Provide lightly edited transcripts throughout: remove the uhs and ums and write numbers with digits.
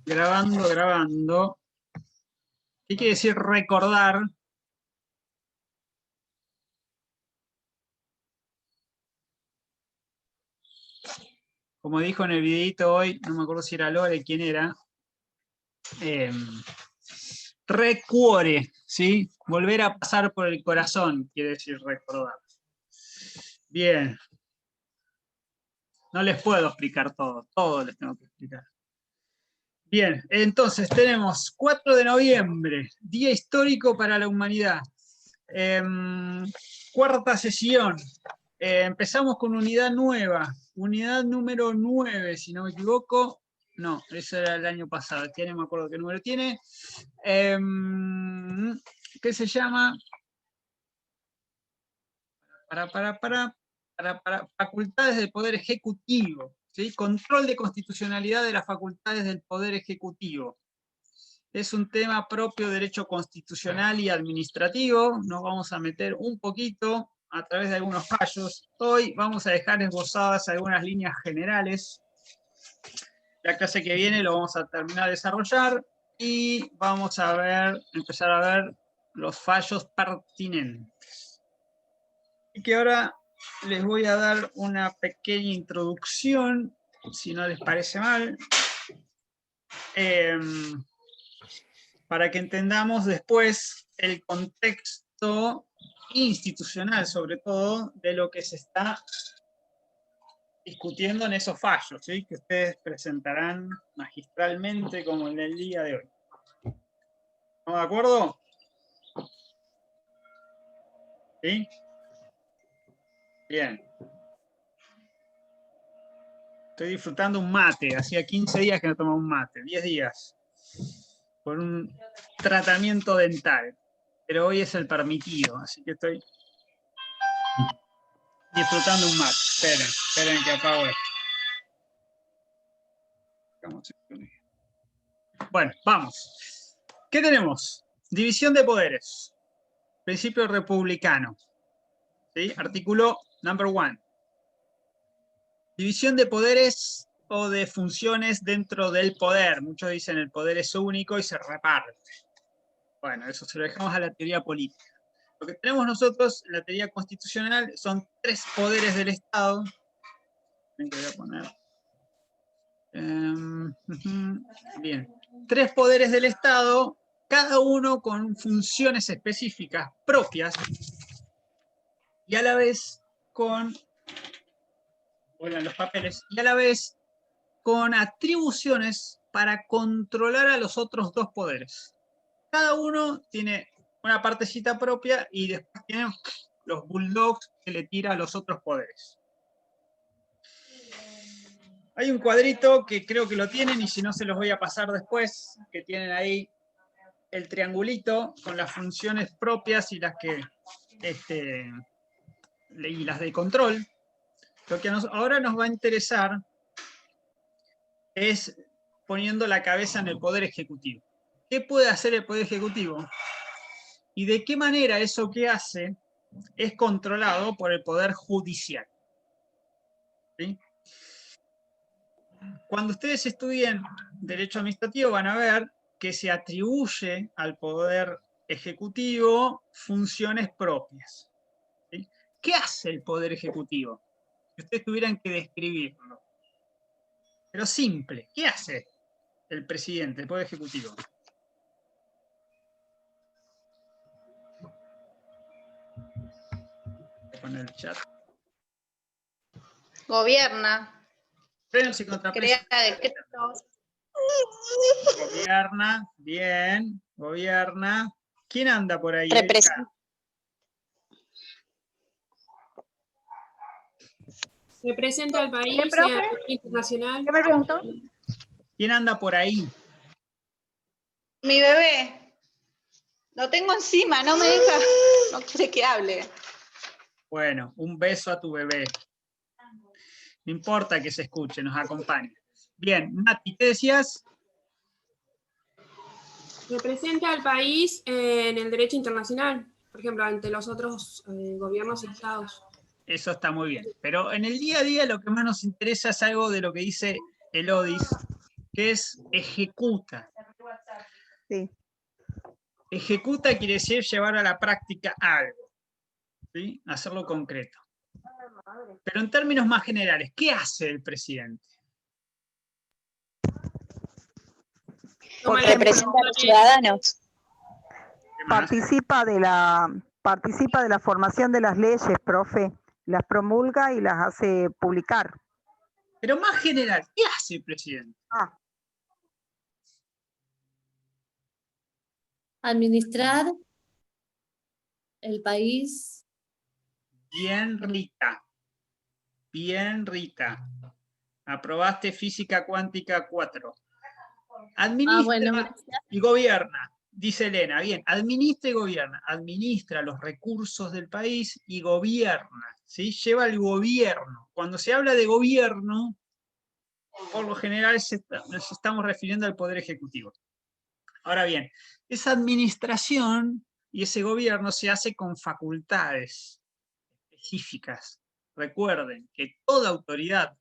Grabando, grabando. ¿Qué quiere decir recordar? Como dijo en el videito hoy, no me acuerdo si era Lore, quién era. Recuore, ¿sí? Volver a pasar por el corazón, quiere decir recordar. Bien. No les puedo explicar todo les tengo que explicar. Bien, entonces tenemos 4 de noviembre, Día Histórico para la Humanidad. Cuarta sesión. Empezamos con unidad nueva, unidad número 9, si no me equivoco. No, eso era el año pasado, no me acuerdo qué número tiene. ¿Qué se llama? Para facultades del Poder Ejecutivo, ¿sí? Control de constitucionalidad de las facultades del Poder Ejecutivo. Es un tema propio de derecho constitucional y administrativo. Nos vamos a meter un poquito a través de algunos fallos. Hoy vamos a dejar esbozadas algunas líneas generales. La clase que viene lo vamos a terminar de desarrollar y vamos a empezar a ver los fallos pertinentes. Y que ahora les voy a dar una pequeña introducción, si no les parece mal, para que entendamos después el contexto institucional, sobre todo, de lo que se está discutiendo en esos fallos, ¿sí? Que ustedes presentarán magistralmente como en el día de hoy. ¿Estamos de acuerdo? ¿Sí? Bien. Estoy disfrutando un mate. Hacía 15 días que no tomaba un mate. 10 días. Por un tratamiento dental. Pero hoy es el permitido, así que estoy disfrutando un mate. Esperen que apago esto. Bueno, vamos. ¿Qué tenemos? División de poderes. Principio republicano. ¿Sí? Artículo number 1. División de poderes o de funciones dentro del poder. Muchos dicen el poder es único y se reparte. Bueno, eso se lo dejamos a la teoría política. Lo que tenemos nosotros en la teoría constitucional son 3 poderes del Estado. Voy a poner. Bien. 3 poderes del Estado, cada uno con funciones específicas propias y a la vez con, vuelvan los papeles, y a la vez con atribuciones para controlar a los otros 2 poderes. Cada uno tiene una partecita propia y después tienen los bulldogs que le tira a los otros poderes. Hay un cuadrito que creo que lo tienen y si no se los voy a pasar después, que tienen ahí el triangulito con las funciones propias y las que y las de control. Lo que ahora nos va a interesar es poniendo la cabeza en el Poder Ejecutivo. ¿Qué puede hacer el Poder Ejecutivo? Y de qué manera eso que hace es controlado por el Poder Judicial. ¿Sí? Cuando ustedes estudien Derecho Administrativo van a ver que se atribuye al Poder Ejecutivo funciones propias. ¿Sí? ¿Qué hace el Poder Ejecutivo? Si ustedes tuvieran que describirlo. Pero simple, ¿qué hace el presidente, el Poder Ejecutivo? Voy a poner el chat. Gobierna. Frenos y contrapesos. Crea decretos. Gobierna, bien, gobierna. ¿Quién anda por ahí? Representa al país internacional. ¿Qué me preguntó? ¿Quién anda por ahí? Mi bebé. Lo tengo encima, no me deja, no quiere que hable. Bueno, un beso a tu bebé. No importa que se escuche, nos acompañe. Bien, Nati, ¿qué decías? Representa al país en el derecho internacional, por ejemplo, ante los otros gobiernos y estados. Eso está muy bien. Pero en el día a día lo que más nos interesa es algo de lo que dice el ODIS, que es ejecuta. Sí. Ejecuta quiere decir llevar a la práctica algo, ¿sí? Hacerlo concreto. Pero en términos más generales, ¿qué hace el presidente? Toma Representa a los ciudadanos. ¿Qué más? Participa de la formación de las leyes, profe. Las promulga y las hace publicar. Pero más general, ¿qué hace el presidente? Administrar el país. Bien, Rita. Bien, Rita. Aprobaste física cuántica 4. Administra Bueno, gracias. y gobierna, dice Elena. Bien, administra y gobierna. Administra los recursos del país y gobierna, ¿sí? Lleva el gobierno. Cuando se habla de gobierno, por lo general nos estamos refiriendo al Poder Ejecutivo. Ahora bien, esa administración y ese gobierno se hace con facultades específicas. Recuerden que toda autoridad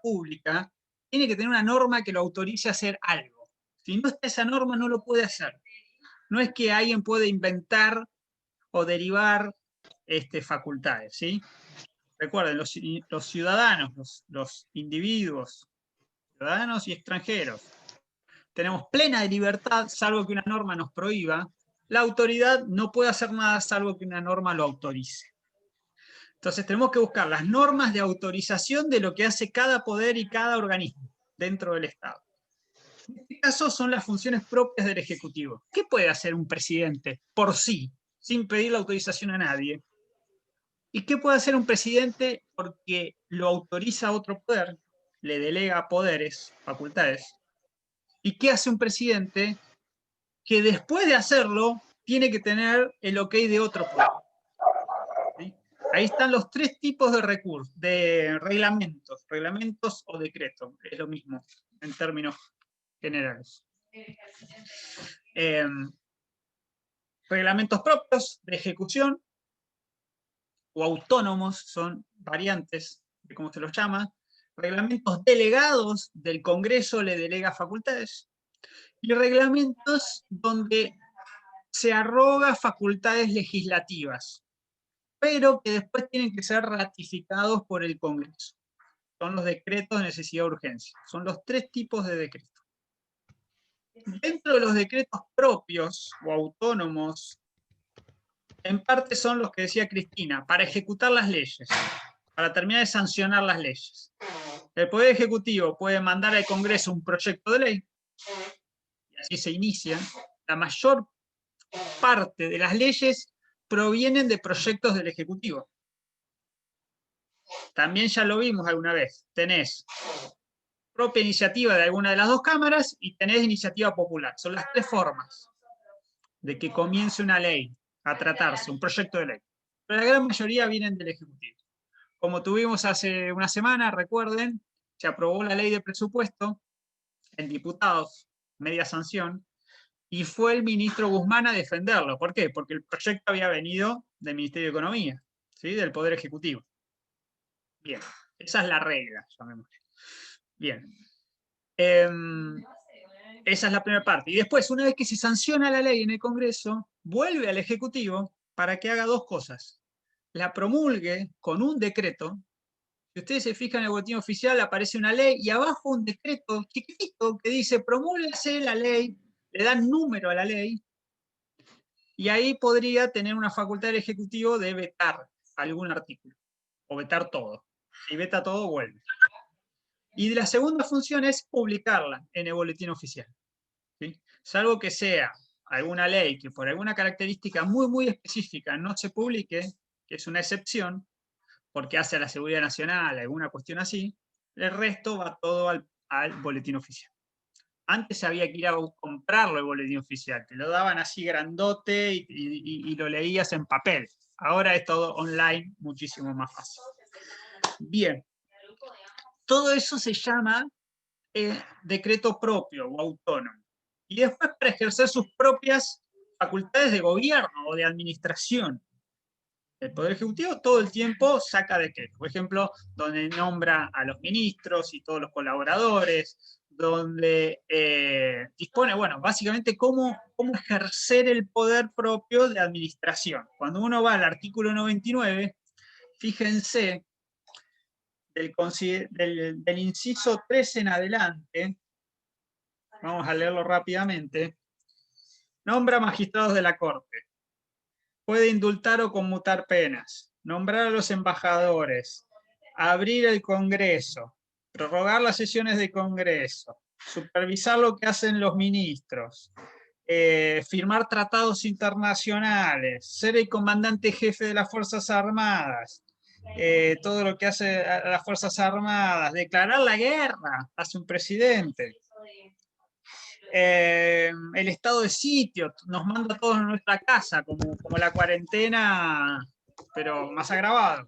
pública tiene que tener una norma que lo autorice a hacer algo. Si no está esa norma, no lo puede hacer. No es que alguien puede inventar o derivar facultades, ¿sí? Recuerden, los ciudadanos, los individuos, ciudadanos y extranjeros, tenemos plena libertad, salvo que una norma nos prohíba. La autoridad no puede hacer nada salvo que una norma lo autorice. Entonces tenemos que buscar las normas de autorización de lo que hace cada poder y cada organismo dentro del Estado. En este caso son las funciones propias del Ejecutivo. ¿Qué puede hacer un presidente por sí, sin pedir la autorización a nadie? ¿Y qué puede hacer un presidente porque lo autoriza a otro poder, le delega poderes, facultades? ¿Y qué hace un presidente que después de hacerlo tiene que tener el ok de otro poder? ¿Sí? Ahí están los 3 tipos de recursos, de reglamentos o decretos, es lo mismo en términos generales. Reglamentos propios de ejecución o autónomos, son variantes de cómo se los llama. Reglamentos delegados, del Congreso le delega facultades. Y reglamentos donde se arroga facultades legislativas, pero que después tienen que ser ratificados por el Congreso. Son los decretos de necesidad de urgencia. Son los 3 tipos de decretos. Dentro de los decretos propios o autónomos, en parte son los que decía Cristina, para ejecutar las leyes, para terminar de sancionar las leyes. El Poder Ejecutivo puede mandar al Congreso un proyecto de ley, y así se inicia. La mayor parte de las leyes provienen de proyectos del Ejecutivo. También ya lo vimos alguna vez. Tenés propia iniciativa de alguna de las 2 cámaras y tenés iniciativa popular. Son las 3 formas de que comience una ley a tratarse, un proyecto de ley. Pero la gran mayoría vienen del Ejecutivo. Como tuvimos hace una semana, recuerden, se aprobó la ley de presupuesto en diputados, media sanción, y fue el ministro Guzmán a defenderlo. ¿Por qué? Porque el proyecto había venido del Ministerio de Economía, ¿sí? Del Poder Ejecutivo. Bien, esa es la regla, llamémosle. Bien. Esa es la primera parte. Y después, una vez que se sanciona la ley en el Congreso, vuelve al Ejecutivo para que haga 2 cosas. La promulgue con un decreto. Si ustedes se fijan en el boletín oficial, aparece una ley y abajo un decreto chiquitito que dice promúlguese la ley, le dan número a la ley, y ahí podría tener una facultad del Ejecutivo de vetar algún artículo, o vetar todo. Si veta todo, vuelve. Y la segunda función es publicarla en el boletín oficial, ¿sí? Salvo que sea alguna ley que por alguna característica muy, muy específica no se publique, que es una excepción, porque hace a la seguridad nacional, alguna cuestión así, el resto va todo al boletín oficial. Antes había que ir a comprarlo el boletín oficial, te lo daban así grandote y lo leías en papel. Ahora es todo online, muchísimo más fácil. Bien, todo eso se llama decreto propio o autónomo. Y después para ejercer sus propias facultades de gobierno o de administración. El Poder Ejecutivo todo el tiempo saca decretos. Por ejemplo, donde nombra a los ministros y todos los colaboradores, donde dispone, bueno, básicamente cómo ejercer el poder propio de administración. Cuando uno va al artículo 99, fíjense, del inciso 3 en adelante, vamos a leerlo rápidamente, nombra magistrados de la Corte, puede indultar o conmutar penas, nombrar a los embajadores, abrir el Congreso, prorrogar las sesiones de Congreso, supervisar lo que hacen los ministros, firmar tratados internacionales, ser el comandante jefe de las Fuerzas Armadas, todo lo que hace a las Fuerzas Armadas, declarar la guerra, hace un presidente. El estado de sitio, nos manda a todos a nuestra casa, como la cuarentena, pero más agravado.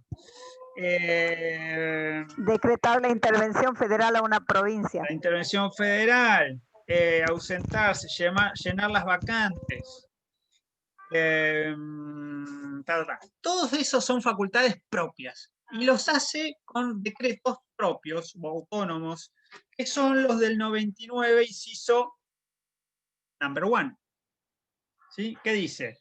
Decretar la intervención federal a una provincia. La intervención federal, ausentarse, llenar las vacantes. Todos esos son facultades propias y los hace con decretos propios o autónomos, que son los del 99, inciso number 1. ¿Sí? ¿Qué dice?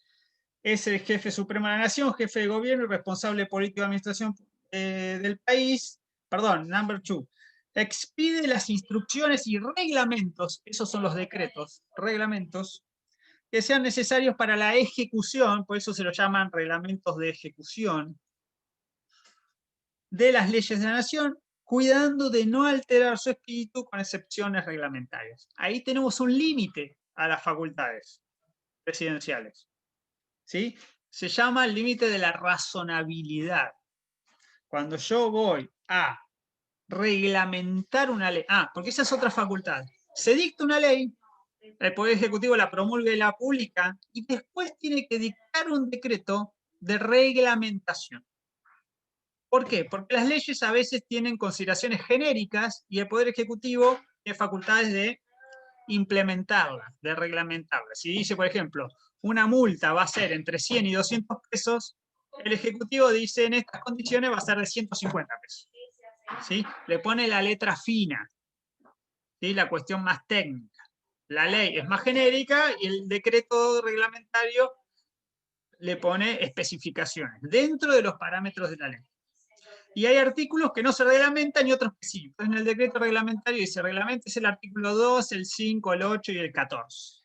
Es el jefe supremo de la nación, jefe de gobierno y responsable político de administración del país. Perdón, number 2. Expide las instrucciones y reglamentos, esos son los decretos, reglamentos, que sean necesarios para la ejecución, por eso se los llaman reglamentos de ejecución, de las leyes de la nación, cuidando de no alterar su espíritu con excepciones reglamentarias. Ahí tenemos un límite a las facultades presidenciales. ¿Sí? Se llama el límite de la razonabilidad. Cuando yo voy a reglamentar una ley, porque esa es otra facultad, se dicta una ley, el Poder Ejecutivo la promulga y la publica, y después tiene que dictar un decreto de reglamentación. ¿Por qué? Porque las leyes a veces tienen consideraciones genéricas y el Poder Ejecutivo tiene facultades de implementarlas, de reglamentarlas. Si dice, por ejemplo, una multa va a ser entre 100 y 200 pesos, el Ejecutivo dice en estas condiciones va a ser de 150 pesos. ¿Sí? Le pone la letra fina, ¿sí? La cuestión más técnica. La ley es más genérica y el decreto reglamentario le pone especificaciones dentro de los parámetros de la ley. Y hay artículos que no se reglamentan y otros que sí. Entonces en el decreto reglamentario dice, reglamentes el artículo 2, el 5, el 8 y el 14.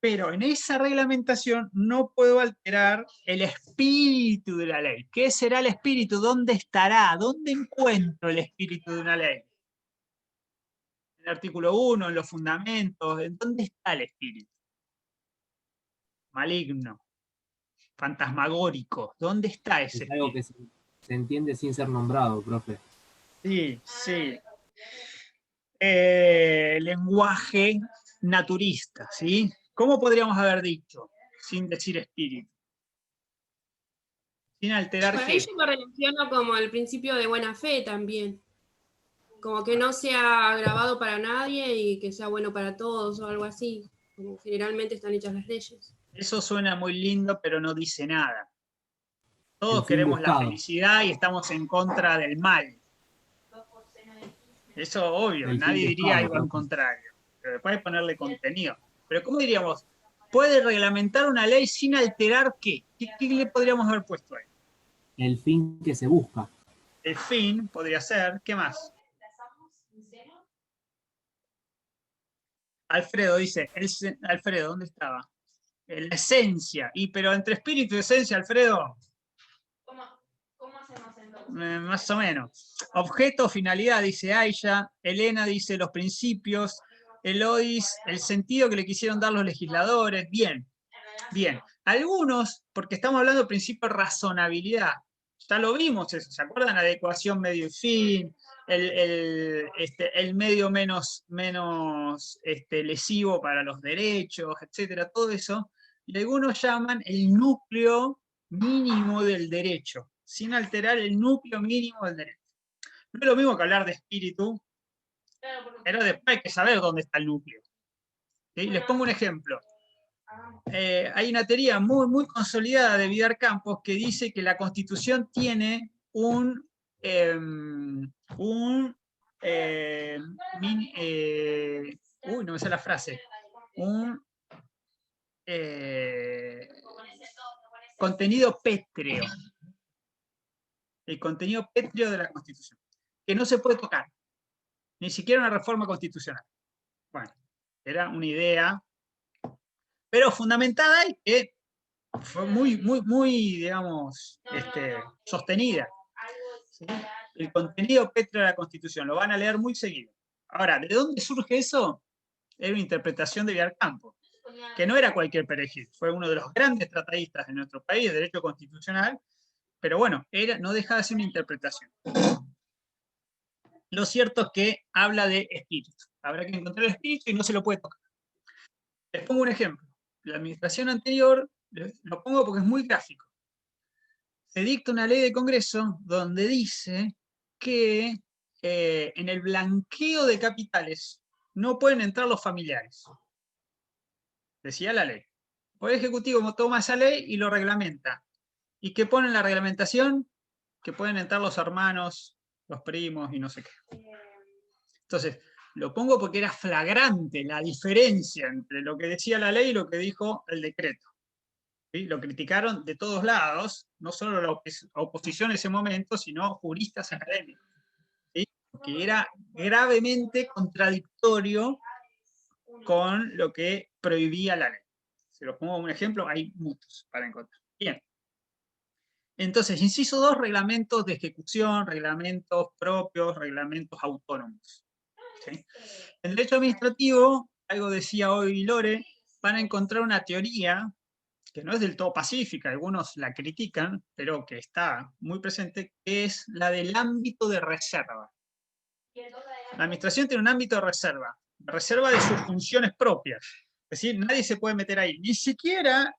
Pero en esa reglamentación no puedo alterar el espíritu de la ley. ¿Qué será el espíritu? ¿Dónde estará? ¿Dónde encuentro el espíritu de una ley? En el artículo 1, en los fundamentos, ¿en dónde está el espíritu? Maligno, fantasmagórico, ¿dónde está ese espíritu? Es algo que se entiende sin ser nombrado, profe. Sí, sí. Lenguaje naturista, ¿sí? ¿Cómo podríamos haber dicho? Sin decir espíritu. Sin alterar Por qué. ahí yo lo relaciono como el principio de buena fe también. Como que no sea agravado para nadie y que sea bueno para todos o algo así. Como generalmente están hechas las leyes. Eso suena muy lindo, pero no dice nada. Todos El fin queremos la buscado. felicidad y estamos en contra del mal. Eso obvio, El nadie fin diría buscado, algo en profe. contrario. Pero después hay que ponerle contenido. Pero ¿cómo diríamos? ¿Puede reglamentar una ley sin alterar qué? ¿Qué le podríamos haber puesto ahí? El fin que se busca. El fin podría ser, ¿qué más? Alfredo dice, Alfredo, ¿dónde estaba? La esencia. Pero entre espíritu y esencia, Alfredo. ¿Cómo hacemos entonces? Más o menos. Objeto, finalidad, dice Aisha. Elena dice los principios. Elois, el sentido que le quisieron dar los legisladores. Bien, bien. Algunos, porque estamos hablando de principio de razonabilidad. Ya lo vimos eso, ¿se acuerdan? Adecuación medio y fin, el medio menos lesivo para los derechos, etcétera, todo eso. Y algunos llaman el núcleo mínimo del derecho, sin alterar el núcleo mínimo del derecho. No es lo mismo que hablar de espíritu, pero después hay que saber dónde está el núcleo. ¿Sí? Les pongo un ejemplo. hay una teoría muy, muy consolidada de Vidal Campos que dice que la Constitución tiene no me sé la frase, un contenido pétreo, el contenido pétreo de la Constitución, que no se puede tocar, ni siquiera una reforma constitucional. Bueno, era una idea, pero fundamentada y que fue muy, muy, muy, digamos, sostenida. ¿Sí? El contenido pétreo de la Constitución, lo van a leer muy seguido. Ahora, ¿de dónde surge eso? Era una interpretación de Vidal Campos, que no era cualquier perejil, fue uno de los grandes tratadistas de nuestro país de derecho constitucional, pero bueno, no deja de ser una interpretación. Lo cierto es que habla de espíritu. Habrá que encontrar el espíritu y no se lo puede tocar. Les pongo un ejemplo. La administración anterior, lo pongo porque es muy gráfico. Se dicta una ley de Congreso donde dice que en el blanqueo de capitales no pueden entrar los familiares. Decía la ley. El Poder Ejecutivo toma esa ley y lo reglamenta. ¿Y qué pone en la reglamentación? Que pueden entrar los hermanos, los primos y no sé qué. Entonces, lo pongo porque era flagrante la diferencia entre lo que decía la ley y lo que dijo el decreto. ¿Sí? Lo criticaron de todos lados, no solo la oposición en ese momento, sino juristas académicos. ¿Sí? Que era gravemente contradictorio con lo que prohibía la ley. Se los pongo un ejemplo, hay muchos para encontrar. Bien. Entonces, inciso 2, reglamentos de ejecución, reglamentos propios, reglamentos autónomos. ¿Sí? En derecho administrativo, algo decía hoy Lore, van a encontrar una teoría que no es del todo pacífica, algunos la critican, pero que está muy presente, que es la del ámbito de reserva. La administración tiene un ámbito de reserva de sus funciones propias. Es decir, nadie se puede meter ahí, ni siquiera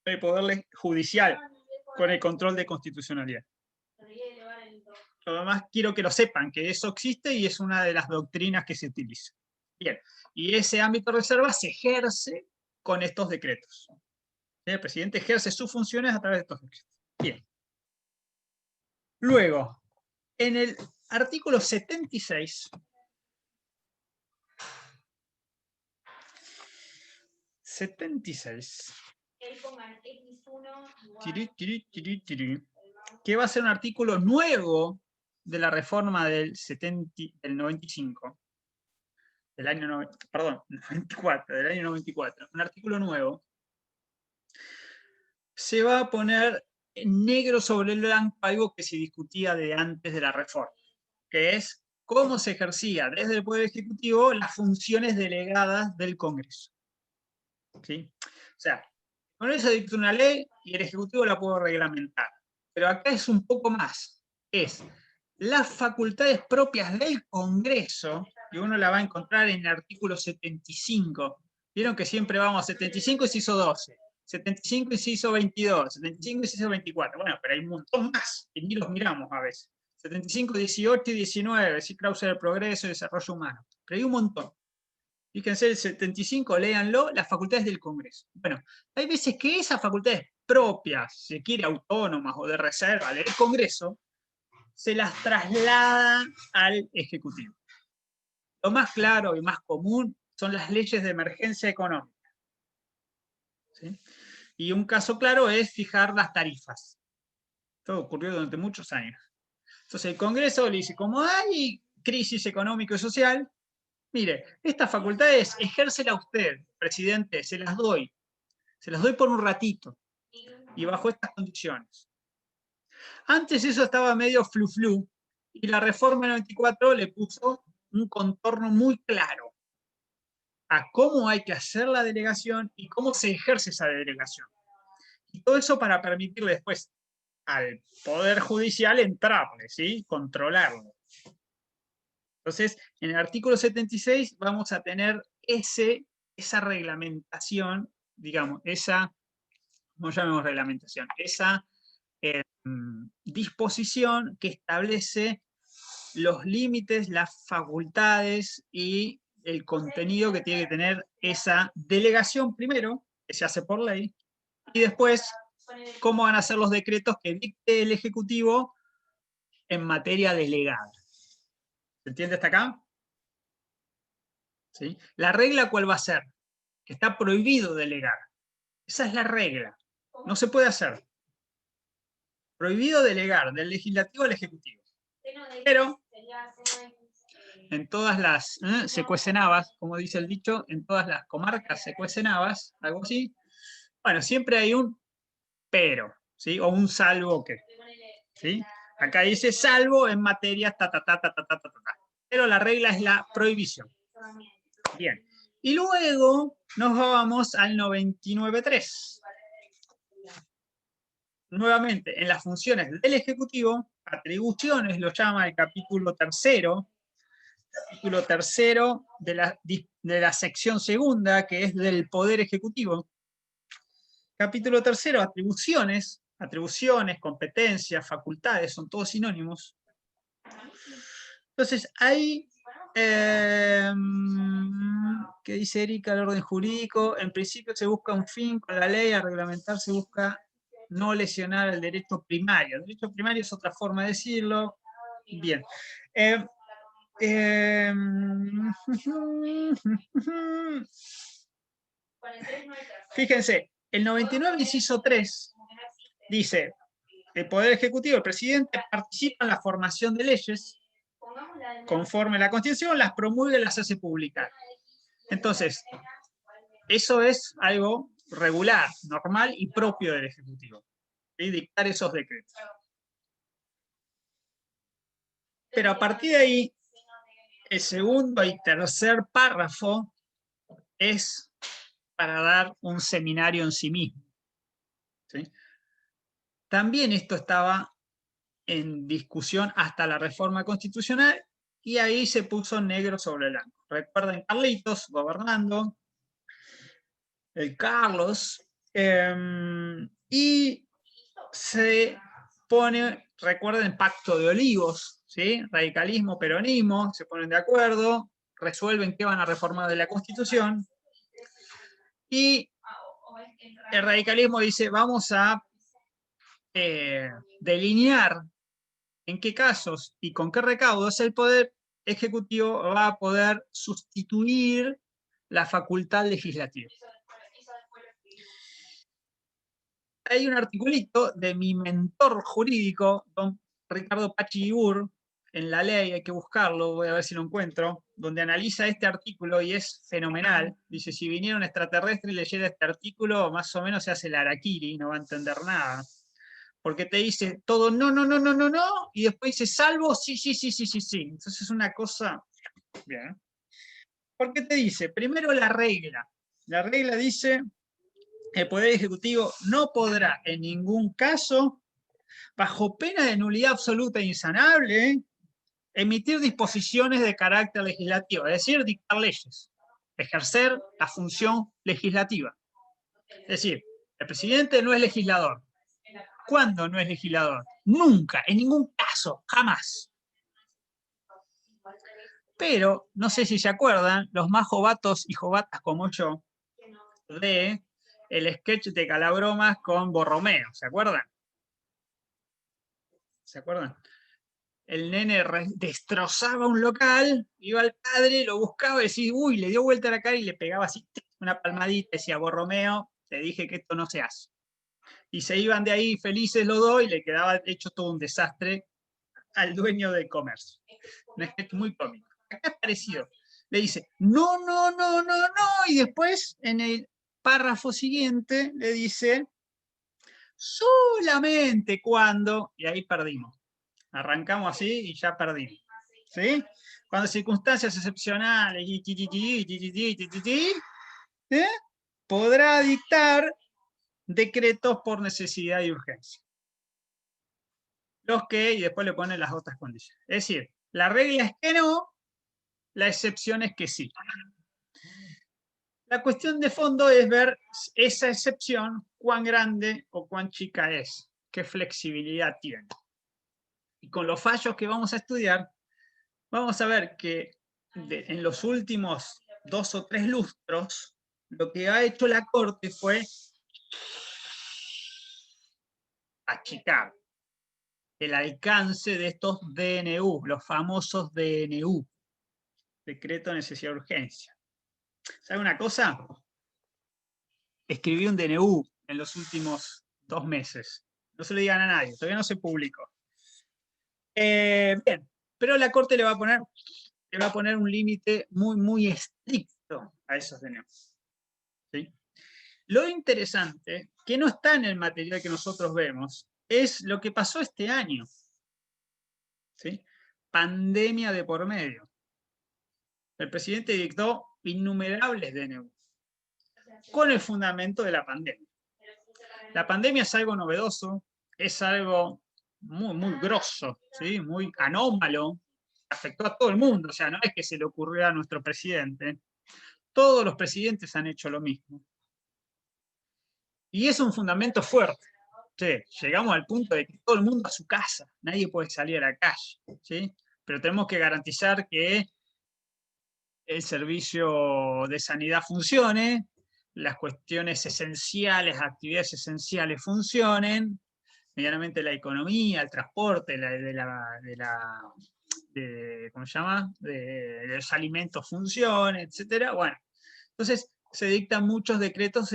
el poder judicial con el control de constitucionalidad. Además, quiero que lo sepan, que eso existe y es una de las doctrinas que se utiliza. Bien, y ese ámbito de reserva se ejerce con estos decretos. El presidente ejerce sus funciones a través de estos decretos. Bien. Luego, en el artículo 76, que va a ser un artículo nuevo de la reforma del 95, del año 94, un artículo nuevo, se va a poner negro sobre el blanco algo que se discutía de antes de la reforma, que es cómo se ejercía desde el Poder Ejecutivo las funciones delegadas del Congreso. ¿Sí? O sea, el Congreso dicta una ley y el Ejecutivo la puede reglamentar. Pero acá es un poco más. Es las facultades propias del Congreso, que uno la va a encontrar en el artículo 75. Vieron que siempre vamos a 75 y se hizo 12. 75 y se hizo 22, 75 y se hizo 24. Bueno, pero hay un montón más, y ni los miramos a veces. 75, 18 y 19, sí, cláusula del progreso y desarrollo humano. Pero hay un montón. Fíjense, el 75, léanlo, las facultades del Congreso. Bueno, hay veces que esas facultades propias, si se quiere autónomas o de reserva del Congreso, se las traslada al Ejecutivo. Lo más claro y más común son las leyes de emergencia económica. ¿Sí? Y un caso claro es fijar las tarifas. Esto ocurrió durante muchos años. Entonces el Congreso le dice, como hay crisis económica y social, mire, estas facultades ejércela usted, presidente, se las doy por un ratito, y bajo estas condiciones. Antes eso estaba medio flu-flu, y la reforma del 94 le puso un contorno muy claro a cómo hay que hacer la delegación y cómo se ejerce esa delegación. Y todo eso para permitirle después al Poder Judicial entrarle, ¿sí? Controlarlo. Entonces, en el artículo 76 vamos a tener esa reglamentación, digamos, ¿cómo llamamos reglamentación? Esa disposición que establece los límites, las facultades y el contenido que tiene que tener esa delegación primero, que se hace por ley, y después cómo van a ser los decretos que dicte el Ejecutivo en materia delegada. ¿Se entiende hasta acá? ¿Sí? La regla, ¿cuál va a ser? Que está prohibido delegar. Esa es la regla. No se puede hacer. Prohibido delegar del legislativo al ejecutivo. Pero en todas las se cuecen habas, como dice el dicho, en todas las comarcas se cuecen habas, algo así. Bueno, siempre hay un pero, ¿sí? O un salvo que. ¿Sí? Acá dice salvo en materia ta, ta, ta, ta, ta, ta, ta, ta. Pero la regla es la prohibición. Bien. Y luego nos vamos al 99.3. Nuevamente, en las funciones del Ejecutivo, atribuciones lo llama el capítulo tercero de la sección segunda, que es del Poder Ejecutivo. Capítulo tercero, atribuciones, competencias, facultades, son todos sinónimos. Entonces, ahí, ¿qué dice Erika? El orden jurídico, en principio se busca un fin con la ley, a reglamentar se busca no lesionar el derecho primario. El derecho primario es otra forma de decirlo. Bien. Fíjense, el 99, inciso 3, dice, el Poder Ejecutivo, el presidente, participa en la formación de leyes, conforme a la Constitución, las promulga y las hace publicar. Entonces, eso es algo regular, normal y propio del Ejecutivo, y dictar esos decretos. Pero a partir de ahí, el segundo y tercer párrafo es para dar un seminario en sí mismo. ¿Sí? También esto estaba en discusión hasta la reforma constitucional y ahí se puso negro sobre blanco. Recuerden Carlitos gobernando, el Carlos, y se pone, recuerden, Pacto de Olivos, ¿sí? Radicalismo, peronismo, se ponen de acuerdo, resuelven qué van a reformar de la Constitución, y el radicalismo dice, vamos a delinear en qué casos y con qué recaudos el Poder Ejecutivo va a poder sustituir la facultad legislativa. Hay un articulito de mi mentor jurídico, don Ricardo Pachibur, en la ley, hay que buscarlo, voy a ver si lo encuentro, donde analiza este artículo y es fenomenal. Dice, si viniera un extraterrestre y leyera este artículo, más o menos se hace el harakiri, no va a entender nada. Porque te dice todo no, no, no, no, no, no, y después dice salvo, sí, sí, sí, sí, sí, sí. Entonces es una cosa, bien. ¿Por qué te dice? Primero la regla. La regla dice, el Poder Ejecutivo no podrá en ningún caso, bajo pena de nulidad absoluta e insanable, emitir disposiciones de carácter legislativo, es decir, dictar leyes, ejercer la función legislativa. Es decir, el presidente no es legislador. ¿Cuándo no es legislador? Nunca, en ningún caso, jamás. Pero, no sé si se acuerdan, los más jovatos y jovatas como yo, de el sketch de Calabromas con Borromeo, ¿se acuerdan? ¿Se acuerdan? El nene destrozaba un local, iba al padre, lo buscaba y decía, uy, le dio vuelta a la cara y le pegaba así una palmadita, decía, Borromeo, te dije que esto no se hace. Y se iban de ahí felices los dos y le quedaba hecho todo un desastre al dueño del comercio. Un sketch muy cómico. Acá es parecido. Le dice, no, no, no, no, no, y después en el párrafo siguiente le dice, solamente cuando, y ahí perdimos. Arrancamos así y ya perdimos. ¿Sí? Cuando circunstancias excepcionales, podrá dictar decretos por necesidad y urgencia. Los que, y después le ponen las otras condiciones. Es decir, la regla es que no, la excepción es que sí. La cuestión de fondo es ver esa excepción, cuán grande o cuán chica es, qué flexibilidad tiene. Y con los fallos que vamos a estudiar, vamos a ver que en los últimos 2 o 3 lustros, lo que ha hecho la Corte fue achicar el alcance de estos DNU, los famosos DNU, decreto de necesidad de urgencia. ¿Sabe una cosa? Escribí un DNU en los últimos 2 meses. No se lo digan a nadie, todavía no se publicó. Bien, pero la Corte le va a poner un límite muy, muy estricto a esos DNU. ¿Sí? Lo interesante, que no está en el material que nosotros vemos, es lo que pasó este año. ¿Sí? Pandemia de por medio. El presidente dictó innumerables DNU con el fundamento de la pandemia. La pandemia es algo novedoso, es algo muy, muy grosso, ¿sí? Muy anómalo, afectó a todo el mundo, o sea, no es que se le ocurrió a nuestro presidente. Todos los presidentes han hecho lo mismo. Y es un fundamento fuerte. Sí, llegamos al punto de que todo el mundo a su casa, nadie puede salir a la calle, ¿sí? Pero tenemos que garantizar que el servicio de sanidad funcione, las cuestiones esenciales, actividades esenciales funcionen, medianamente la economía, el transporte, ¿cómo se llama? De los alimentos funcionen, etc. Bueno, entonces se dictan muchos decretos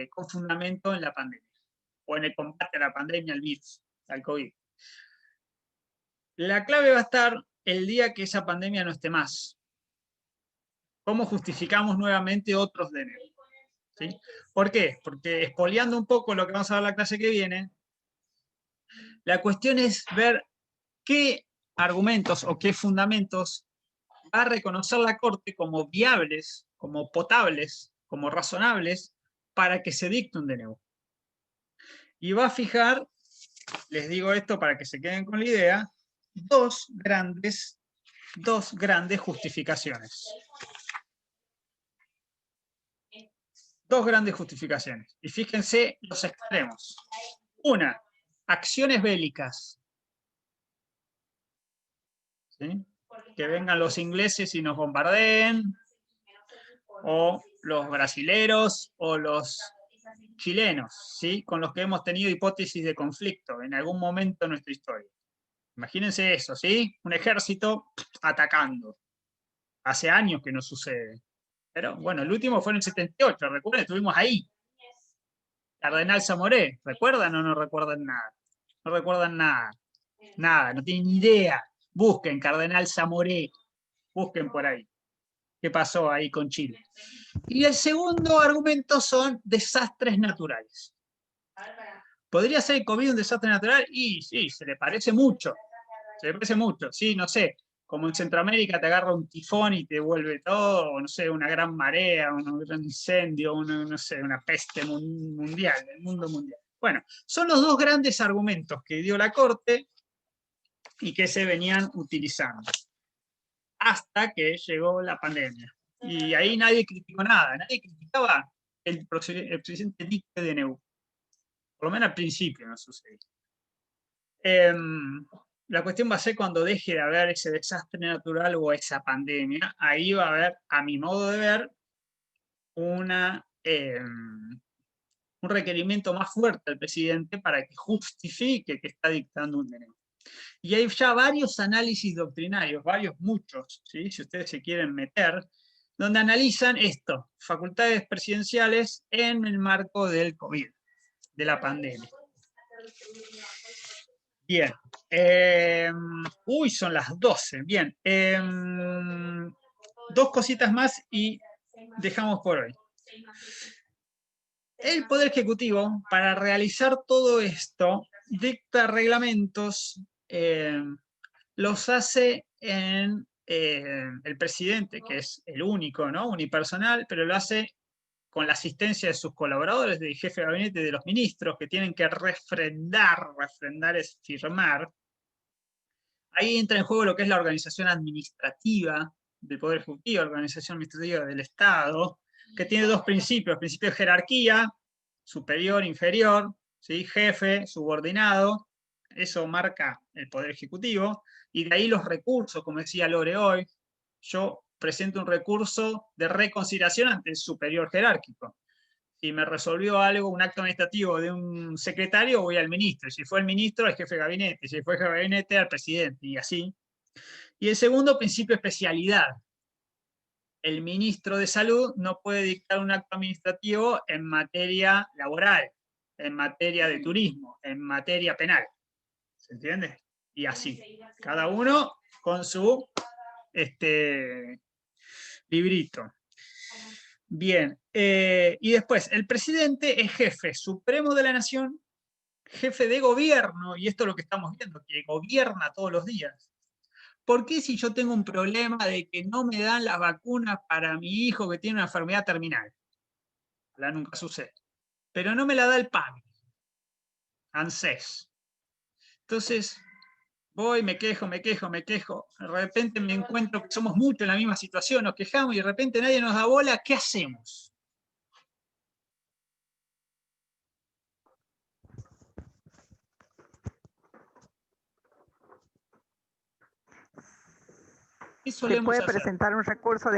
con fundamento en la pandemia, o en el combate a la pandemia, al virus, al COVID. La clave va a estar el día que esa pandemia no esté más. ¿Cómo justificamos nuevamente otros DNU? ¿Sí? ¿Por qué? Porque expoliando un poco lo que vamos a ver la clase que viene, la cuestión es ver qué argumentos o qué fundamentos va a reconocer la Corte como viables, como potables, como razonables, para que se dicte un DNU. Y va a fijar, les digo esto para que se queden con la idea, dos grandes justificaciones. Dos grandes justificaciones. Y fíjense los extremos. Una, acciones bélicas. ¿Sí? Que vengan los ingleses y nos bombardeen, o los brasileros, o los chilenos, ¿sí? Con los que hemos tenido hipótesis de conflicto en algún momento de nuestra historia. Imagínense eso, ¿sí? Un ejército atacando. Hace años que no sucede. Pero bueno, el último fue en el 78, recuerden, estuvimos ahí. Cardenal Zamoré, ¿recuerdan o no recuerdan nada? No recuerdan nada. Nada, no tienen ni idea. Busquen Cardenal Zamoré. Busquen por ahí. ¿Qué pasó ahí con Chile? Y el segundo argumento son desastres naturales. ¿Podría ser el COVID un desastre natural? Y sí, se le parece mucho. Se le parece mucho. Sí, no sé. Como en Centroamérica te agarra un tifón y te vuelve todo, o no sé, una gran marea, un gran incendio, no sé, una peste mundial, el mundo mundial. Bueno, son los dos grandes argumentos que dio la Corte y que se venían utilizando. Hasta que llegó la pandemia. Y ahí nadie criticó nada, nadie criticaba el presidente dicte de DNU. Por lo menos al principio no sucedió. La cuestión va a ser cuando deje de haber ese desastre natural o esa pandemia, ahí va a haber, a mi modo de ver, un requerimiento más fuerte al presidente para que justifique que está dictando un DNU. Y hay ya varios análisis doctrinarios, muchos, ¿sí? Si ustedes se quieren meter, donde analizan esto, facultades presidenciales en el marco del COVID, de la pandemia. Bien. Son las 12. Bien. Dos cositas más y dejamos por hoy. El Poder Ejecutivo, para realizar todo esto, dicta reglamentos, los hace en el presidente, que es el único, ¿no? Unipersonal, pero lo hace con la asistencia de sus colaboradores, del jefe de gabinete, de los ministros, que tienen que refrendar es firmar. Ahí entra en juego lo que es la organización administrativa del Poder Ejecutivo, la organización administrativa del Estado, que tiene dos principios: principio de jerarquía, superior, inferior, ¿sí? Jefe, subordinado, eso marca el Poder Ejecutivo, y de ahí los recursos, como decía Lore hoy, yo presento un recurso de reconsideración ante el superior jerárquico. Si me resolvió algo, un acto administrativo de un secretario, voy al ministro. Si fue el ministro, al jefe de gabinete. Si fue el jefe de gabinete, al presidente, y así. Y el segundo, principio de especialidad. El ministro de Salud no puede dictar un acto administrativo en materia laboral, en materia de turismo, en materia penal. ¿Se entiende? Y así. Cada uno con su librito. Bien. Y después, el presidente es jefe supremo de la nación, jefe de gobierno, y esto es lo que estamos viendo, que gobierna todos los días. ¿Por qué si yo tengo un problema de que no me dan las vacunas para mi hijo que tiene una enfermedad terminal? La nunca sucede. Pero no me la da el PAMI, ANSES. Entonces, voy, me quejo. De repente me encuentro que somos muchos en la misma situación, nos quejamos y de repente nadie nos da bola. ¿Qué hacemos? ¿Qué ¿Se solemos puede hacer? presentar un recurso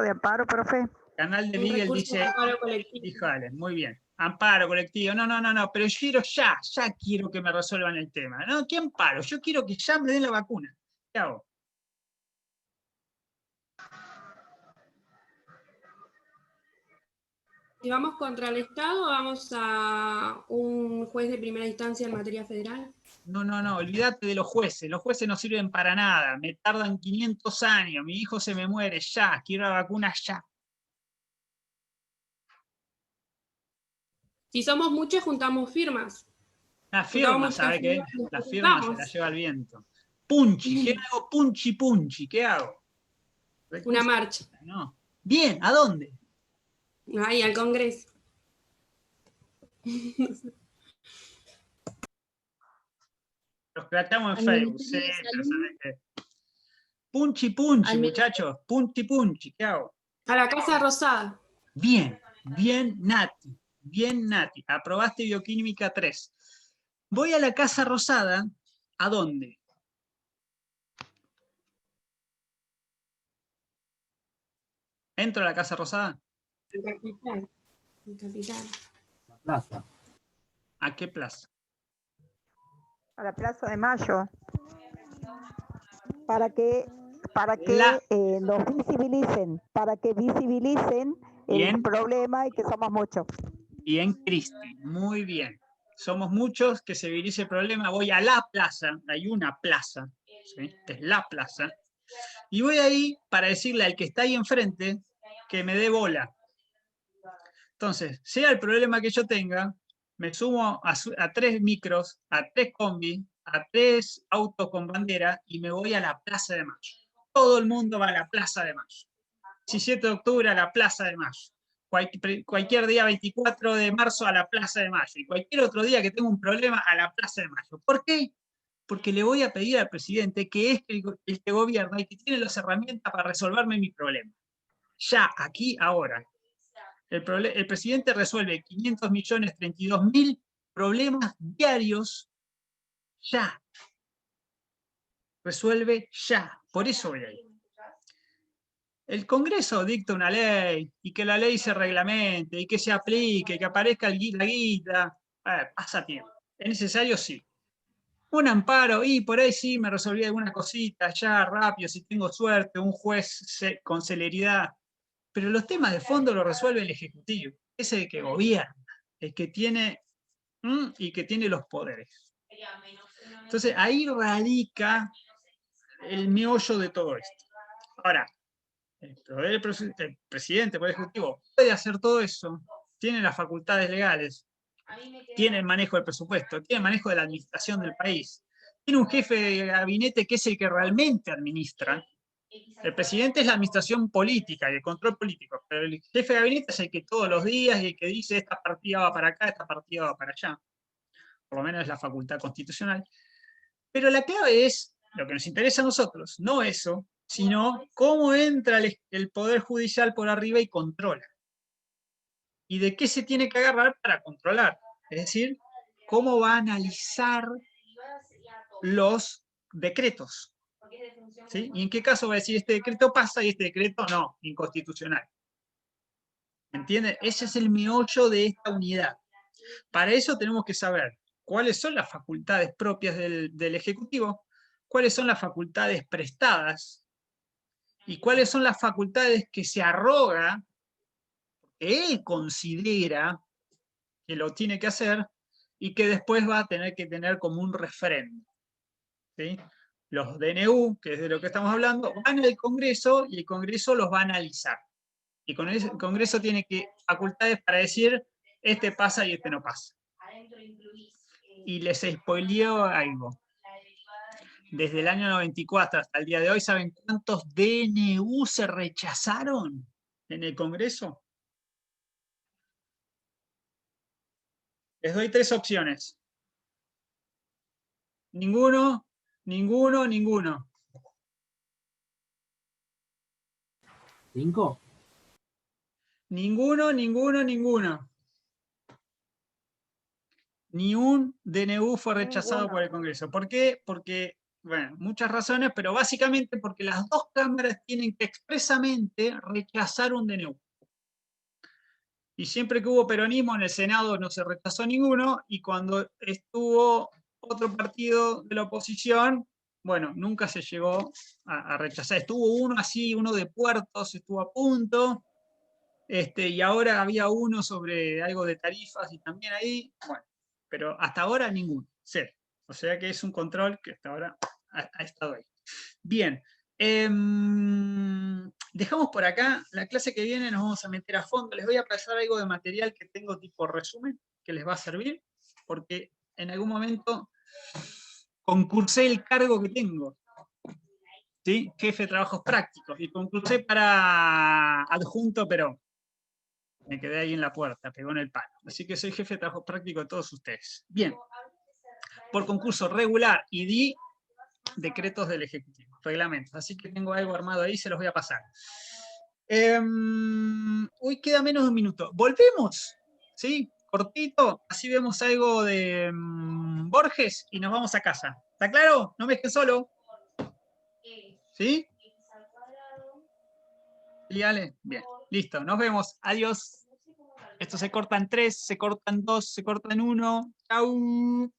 de amparo, profe? Canal de Un Beagle recurso de dice, amparo colectivo. híjole, muy bien. Amparo colectivo, no, pero yo quiero ya quiero que me resuelvan el tema. No, ¿qué amparo? Yo quiero que ya me den la vacuna. ¿Qué hago? Si vamos contra el Estado, vamos a un juez de primera instancia en materia federal. No, olvídate de los jueces no sirven para nada, me tardan 500 años, mi hijo se me muere ya, quiero la vacuna ya. Si somos muchos, juntamos firmas. La firma, Juntamos ¿sabe muchas qué? firmas, La nos firma se la juntamos. lleva el viento. Punchi, ¿qué hago? Punchi, ¿qué hago? Una marcha. No. Bien, ¿a dónde? Ahí, al Congreso. Los creamos en Al Facebook, Ministerio de sí, pero Salud. ¿sabés qué? Punchi, Al muchachos, punchi, ¿qué hago? A la Casa Rosada. Bien, Nati, aprobaste bioquímica 3. Voy a la Casa Rosada, ¿a dónde? ¿Entro a la Casa Rosada? En Capital. En Capital. La plaza. ¿A qué plaza? A la Plaza de Mayo. Para que La- nos visibilicen, para que visibilicen Bien. el problema y que somos muchos. Bien, Cristi, muy bien. Somos muchos que se dirige el problema. Voy a la plaza, hay una plaza, ¿sí? Es la plaza, y voy ahí para decirle al que está ahí enfrente que me dé bola. Entonces, sea el problema que yo tenga, me sumo a 3 micros, a 3 combis, a 3 autos con bandera y me voy a la Plaza de Mayo. Todo el mundo va a la Plaza de Mayo. 17 de octubre a la Plaza de Mayo. Cualquier día 24 de marzo a la Plaza de Mayo. Y cualquier otro día que tenga un problema a la Plaza de Mayo. ¿Por qué? Porque le voy a pedir al presidente, que es el que gobierna y que tiene las herramientas para resolverme mi problema. Ya, aquí, ahora. El presidente resuelve 500.032.000 problemas diarios ya. Resuelve ya. Por eso voy ahí. El Congreso dicta una ley y que la ley se reglamente y que se aplique, que aparezca la guita. Pasa tiempo. ¿Es necesario? Sí. Un amparo, y por ahí sí me resolví alguna cosita ya rápido, si tengo suerte, un juez con celeridad. Pero los temas de fondo los resuelve el Ejecutivo. Es el que gobierna, el que tiene y que tiene los poderes. Entonces ahí radica el meollo de todo esto. Ahora, el presidente, el Poder Ejecutivo, puede hacer todo eso, tiene las facultades legales, tiene el manejo del presupuesto, tiene el manejo de la administración del país, tiene un jefe de gabinete que es el que realmente administra. El presidente es la administración política y el control político, pero el jefe de gabinete es el que todos los días y el que dice esta partida va para acá, esta partida va para allá. Por lo menos es la facultad constitucional. Pero la clave es, lo que nos interesa a nosotros, no eso, sino cómo entra el Poder Judicial por arriba y controla. ¿Y de qué se tiene que agarrar para controlar? Es decir, cómo va a analizar los decretos. ¿Sí? ¿Y en qué caso va a decir este decreto pasa y este decreto no, inconstitucional? ¿Entienden? Ese es el meollo de esta unidad. Para eso tenemos que saber cuáles son las facultades propias del Ejecutivo, cuáles son las facultades prestadas y cuáles son las facultades que se arroga, que él considera que lo tiene que hacer y que después va a tener que tener como un refrendo. ¿Sí? Los DNU, que es de lo que estamos hablando, van al Congreso y el Congreso los va a analizar. Y con el Congreso tiene facultades para decir, este pasa y este no pasa. Y les spoileo algo. Desde el año 94 hasta el día de hoy, ¿saben cuántos DNU se rechazaron en el Congreso? Les doy 3 opciones. Ninguno, ninguno, ninguno. ¿5? Ninguno, ninguno, ninguno. Ni un DNU fue rechazado por el Congreso. ¿Por qué? Porque, bueno, muchas razones, pero básicamente porque las dos cámaras tienen que expresamente rechazar un DNU. Y siempre que hubo peronismo en el Senado no se rechazó ninguno, y cuando estuvo otro partido de la oposición, bueno, nunca se llegó a rechazar. Estuvo uno así, uno de Puertos, estuvo a punto, y ahora había uno sobre algo de tarifas y también ahí, bueno, pero hasta ahora ninguno, cero. O sea que es un control que hasta ahora ha estado ahí. Bien, dejamos por acá. La clase que viene nos vamos a meter a fondo. Les voy a pasar algo de material que tengo tipo resumen, que les va a servir, porque en algún momento concursé el cargo que tengo. ¿Sí? Jefe de trabajos prácticos. Y concursé para adjunto, pero me quedé ahí en la puerta, pegó en el palo. Así que soy jefe de trabajos prácticos de todos ustedes. Bien. Por concurso regular y di decretos del Ejecutivo, reglamentos. Así que tengo algo armado ahí, se los voy a pasar. Uy, queda menos de un minuto. Volvemos, ¿sí? Cortito, así vemos algo de Borges y nos vamos a casa. ¿Está claro? No me dejen solo. ¿Sí? ¿Sí, Ale? Bien, listo, nos vemos. Adiós. Esto se corta en 3, se corta en 2, se corta en 1. Chau.